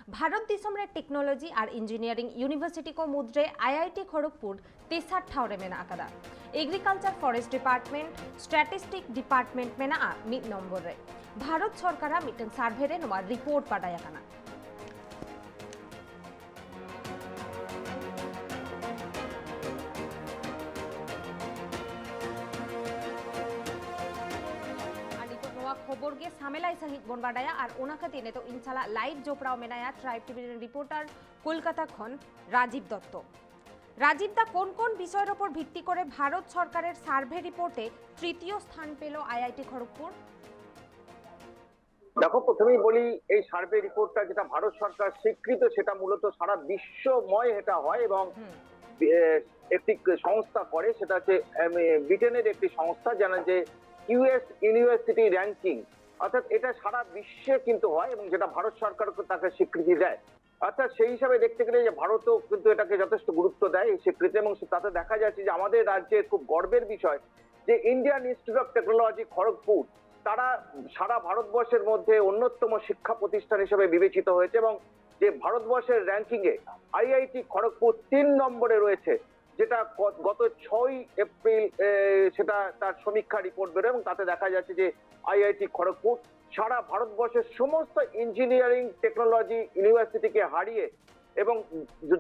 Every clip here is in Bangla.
भारत दिसम रे टेक्नोलॉजी और इंजीनियरिंग यूनिवर्सिटी को मुद्रे आईआईटी खड़गपुर तेसार ठाउरे मेना आकादा agriculture forest department statistic department मेना मिड नम्बर रे भारत सरकार मिटन सार्भे रे नोमा रिपोर्ट पाडाया काना खबर गे सामेलाई सहित बनबाडाया और ओनाका दिने तो इनशाला लाइव जोपड़ाओ मेनाया ट्राइब टीवी रिपोर्टार कलकाता खन राजीव दत्त राजीव दा कोन विषयर ओपर भित्ति करे भारत सरकारेर सार्भे रिपोर्टे तृतीय स्थान पेल आईआईटी खड़गपुर। देखो प्रथमेই বলি এই সার্ভে রিপোর্টটা যেটা ভারত সরকার স্বীকৃত সেটা মূলত সারা বিশ্বময় এটা হয় এবং একটি সংস্থা করে সেটা হচ্ছে ব্রিটেনের একটি সংস্থা জানা যে ইউএস ইউনিভার্সিটি র্যাঙ্কিং অর্থাৎ এটা সারা বিশ্বে কিন্তু হয় এবং যেটা ভারত সরকারকে তাকে স্বীকৃতি দেয় অর্থাৎ সেই হিসাবে দেখতে গেলে যে ভারতও কিন্তু এটাকে যথেষ্ট গুরুত্ব দেয় এই স্বীকৃতি এবং তাতে দেখা যাচ্ছে যে আমাদের রাজ্যের খুব গর্বের বিষয় যে Indian institute of technology Kharagpur তারা সারা ভারতবর্ষের মধ্যে অন্যতম শিক্ষা প্রতিষ্ঠান হিসেবে বিবেচিত হয়েছে এবং যে ভারতবর্ষের র্যাঙ্কিংয়ে আইআইটি খড়গপুর ৩ নম্বরে রয়েছে যেটা গত ৬ এপ্রিল সেটা তার সমীক্ষা রিপোর্ট বেরোয় এবং তাতে দেখা যাচ্ছে যে আইআইটি খড়গপুর সারা ভারতবর্ষের সমস্ত ইঞ্জিনিয়ারিং টেকনোলজি ইউনিভার্সিটিকে হারিয়ে এবং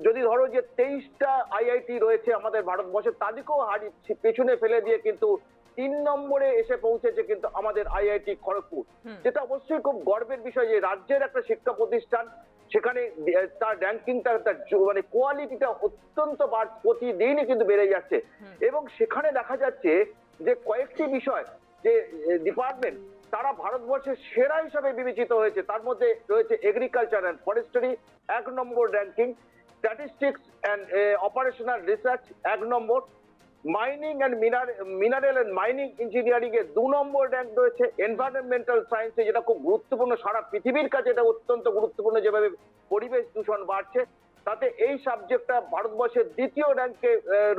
যদি ধরো যে ২৩টা আইআইটি রয়েছে আমাদের ভারতবর্ষে তাদেরকেও হারিয়ে পেছনে ফেলে দিয়ে কিন্তু ৩ নম্বরে এসে পৌঁছেছে কিন্তু আমাদের আইআইটি খড়গপুর যেটা অবশ্যই খুব গর্বের বিষয় যে রাজ্যের একটা শিক্ষা প্রতিষ্ঠান সেখানে তার র্যাঙ্কিংটা মানে কোয়ালিটিটা অত্যন্ত প্রতিদিনই কিন্তু বেড়ে যাচ্ছে এবং সেখানে দেখা যাচ্ছে যে কয়েকটি বিষয় যে ডিপার্টমেন্ট তারা ভারতবর্ষের সেরা হিসাবে বিবেচিত হয়েছে তার মধ্যে রয়েছে agriculture and forestry ১ number ranking statistics and operational research ১ number mining and mineral and mining engineering A ২ number rank রয়েছে এনভায়রনমেন্টাল সায়েন্সে যেটা খুব গুরুত্বপূর্ণ সারা পৃথিবীর কাছে এটা অত্যন্ত গুরুত্বপূর্ণ যেভাবে পরিবেশ দূষণ বাড়ছে তাতে এই সাবজেক্টটা ভারতবর্ষের ২য় র্যাঙ্কে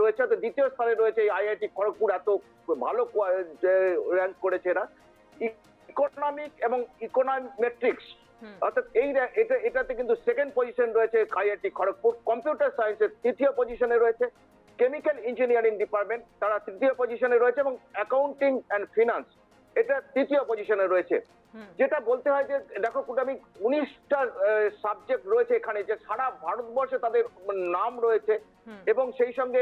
রয়েছে অর্থাৎ ২য় স্থানে রয়েছে এই আইআইটি খড়গপুর এত ভালো র্যাঙ্ক করেছে এরা ইকোনমিক এবং ইকোনমেট্রিক্স অর্থাৎ এটাতে কিন্তু সেকেন্ড পজিশন রয়েছে আইআইটি খড়গপুর কম্পিউটার সায়েন্সের ৩য় পজিশনে রয়েছে কেমিক্যাল ইঞ্জিনিয়ারিং ডিপার্টমেন্ট তারা ৩য় পজিশনে রয়েছে এবং অ্যাকাউন্টিং অ্যান্ড ফিনান্স এটা ৩য় পজিশনে রয়েছে যেটা বলতে হয় যে দেখো কুটামি ১৯টা সাবজেক্ট রয়েছে এখানে যে সারা ভারতবর্ষে তাদের নাম রয়েছে এবং সেই সঙ্গে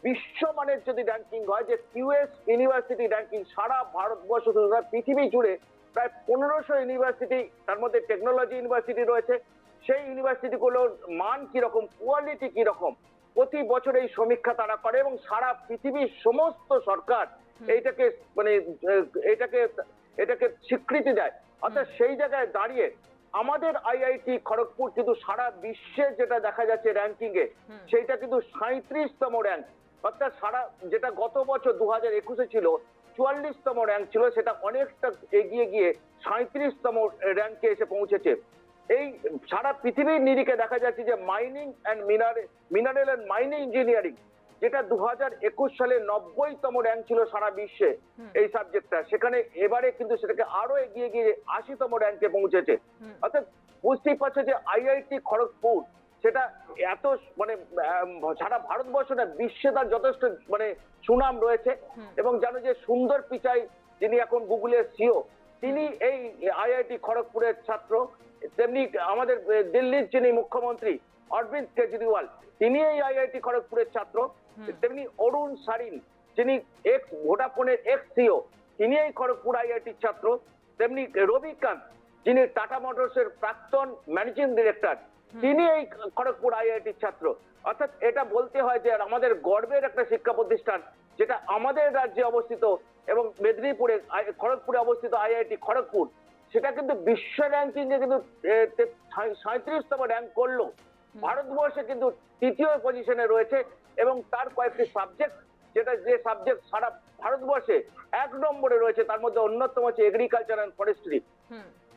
বিশ্বমানের যদি র্যাঙ্কিং হয় যে কিউএস ইউনিভার্সিটি র্যাঙ্কিং সারা ভারতবর্ষ পৃথিবী জুড়ে প্রায় ১৫০০ ইউনিভার্সিটি তার মধ্যে টেকনোলজি ইউনিভার্সিটি রয়েছে সেই ইউনিভার্সিটিগুলোর মান কিরকম কোয়ালিটি কিরকম প্রতি বছর এই সমীক্ষা তারা করে এবং সারা পৃথিবীর সমস্ত সরকার এইটাকে মানে এটাকে স্বীকৃতি দেয় অর্থাৎ সেই জায়গায় দাঁড়িয়ে আমাদের আইআইটি খড়গপুর কিন্তু সারা বিশ্বে যেটা দেখা যাচ্ছে র্যাঙ্কিং এ সেইটা কিন্তু ৩৭তম র্যাঙ্ক অর্থাৎ সারা যেটা গত বছর ২০২১-এ ছিল ৪৪তম র্যাঙ্ক ছিল সেটা অনেকটা এগিয়ে গিয়ে ৩৭তম র্যাঙ্কে এসে পৌঁছেছে এই সারা পৃথিবীর নিরিখে দেখা যাচ্ছে যে mining and mineral and mining engineering যেটা ২০২১ সালে ৯০তম র্যাঙ্ক ছিল সারা বিশ্বে এই সাবজেক্টটা সেখানে এবারে কিন্তু সেটাকে আরো এগিয়ে গিয়ে ৮০তম র্যাঙ্কে পৌঁছেছে অর্থাৎ বুঝতেই পারছো যে আইআইটি খড়গপুর সেটা এত মানে সারা ভারতবর্ষ না বিশ্বে তার যথেষ্ট মানে সুনাম রয়েছে এবং জানো যে সুন্দর পিচাই যিনি এখন গুগলের সিও তিনি এই আইআইটি খড়গপুরের ছাত্র তেমনি আমাদের দিল্লির যিনি মুখ্যমন্ত্রী অরবিন্দ কেজরিওয়াল তিনি এই আইআইটি খড়গপুরের ছাত্র তেমনি অরুণ সারিন যিনি এক্স ভোডাফোনের এক্স সিও তিনি এই খড়গপুর আইআইটির ছাত্র তেমনি রবিকান্ত যিনি টাটা মোটরসের প্রাক্তন ম্যানেজিং ডিরেক্টর তিনি এই খড়গপুর আইআইটির ছাত্র অর্থাৎ এটা বলতে হয় যে আমাদের গর্বের একটা শিক্ষা প্রতিষ্ঠান যেটা আমাদের রাজ্যে অবস্থিত এবং মেদিনীপুরে খড়গপুরে অবস্থিত আইআইটি খড়গপুর সেটা কিন্তু বিশ্ব র্যাঙ্কিং এ কিন্তু ৩৭তম র্যাঙ্ক করলো ভারতবর্ষে কিন্তু ৩য় পজিশনে রয়েছে এবং তার কয়েকটি সাবজেক্ট যে সাবজেক্ট সারা ভারতবর্ষে ১ নম্বরে রয়েছে তার মধ্যে অন্যতম হচ্ছে এগ্রিকালচার অ্যান্ড ফরেস্ট্রি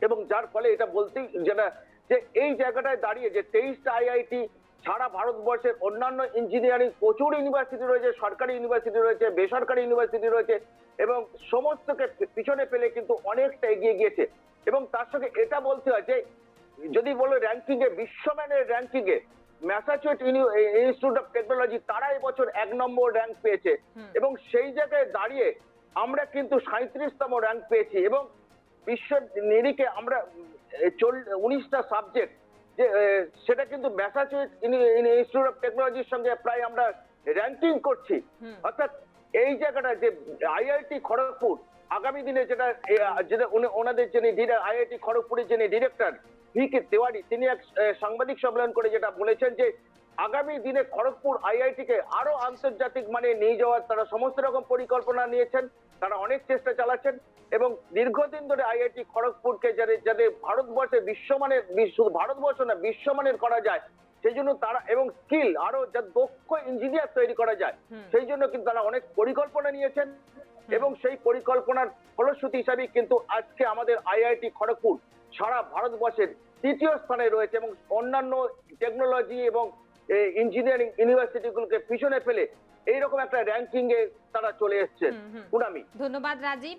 এবং যার ফলে এটা বলতেই যেটা যে এই জায়গাটায় দাঁড়িয়ে যে ২৩টা আইআইটি সারা ভারতবর্ষের অন্যান্য ইঞ্জিনিয়ারিং প্রচুর ইউনিভার্সিটি রয়েছে সরকারি ইউনিভার্সিটি রয়েছে বেসরকারি ইউনিভার্সিটি রয়েছে এবং সমস্তকে পিছনে ফেলে কিন্তু অনেকটা এগিয়ে গিয়েছে এবং তার সঙ্গে এটা বলতে হয় যে যদি বলো র্যাঙ্কিং এ বিশ্বমানের ranking A Massachusetts institute of technology তারা এবছর ১ নম্বর র্যাঙ্ক পেয়েছে এবং সেই জায়গায় দাঁড়িয়ে আমরা কিন্তু ৩৭তম র্যাঙ্ক পেয়েছি এবং বিশ্ব নিরিখে আমরা 19টা সাবজেক্ট যে সেটা কিন্তু ম্যাসাচুসেটস ইনস্টিটিউট অফ টেকনোলজির সঙ্গে প্রায় আমরা র্যাঙ্কিং করছি। অর্থাৎ এই জায়গাটা যে আইআইটি খড়গপুর আগামী দিনে যেটা ওনাদের যিনি আইআইটি খড়গপুরের যিনি ডিরেক্টর ভি.কে তেওয়ারি তিনি এক সাংবাদিক সম্মেলন করে যেটা বলেছেন যে আগামী দিনে খড়গপুর আইআইটি কে আরো আন্তর্জাতিক মানে নিয়ে যাওয়ার তারা সমস্ত রকম পরিকল্পনা নিয়েছেন, তারা অনেক চেষ্টা চালাচ্ছেন এবং দীর্ঘদিন ধরে আইআইটি খড়গপুরকে যাতে ভারতবর্ষে বিশ্বমানের শুধু ভারতবর্ষ না বিশ্বমানের করা যায় সেই জন্য তারা এবং স্কিল আরো যা দক্ষ ইঞ্জিনিয়ার তৈরি করা যায় সেই জন্য কিন্তু তারা অনেক পরিকল্পনা নিয়েছেন এবং সেই পরিকল্পনার ফলশ্রুতি হিসাবে কিন্তু আজকে আমাদের আইআইটি খড়গপুর সারা ভারতবর্ষের ৩য় স্থানে রয়েছে এবং অন্যান্য টেকনোলজি এবং ইঞ্জিনিয়ারিং ইউনিভার্সিটিগুলোকে পিছনে ফেলে এইরকম একটা র্যাঙ্কিং এ তারা চলে এসেছে। কুনামি, ধন্যবাদ রাজীব।